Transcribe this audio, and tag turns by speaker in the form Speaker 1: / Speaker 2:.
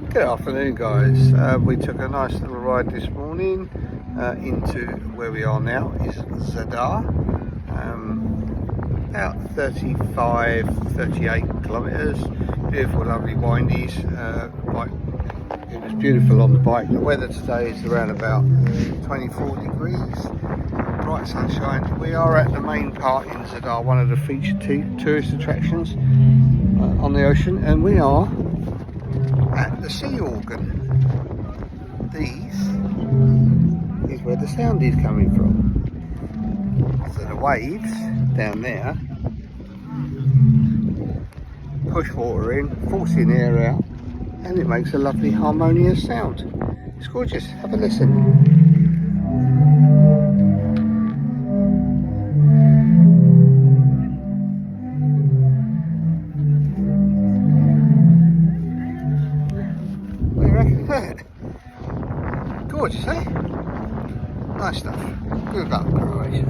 Speaker 1: Good afternoon, guys. We took a nice little ride this morning into where we are now is Zadar, about 38 kilometres. Beautiful, lovely windies. It was beautiful on the bike. The weather today is around about 24 degrees, bright sunshine. We are at the main part in Zadar, one of the featured tourist attractions on the ocean, and we are at the sea organ. These is where the sound is coming from. So the waves down there push water in, forcing air out, and it makes a lovely harmonious sound. It's gorgeous. Have a listen. Gorgeous, eh? Nice stuff. Good luck, Croatia.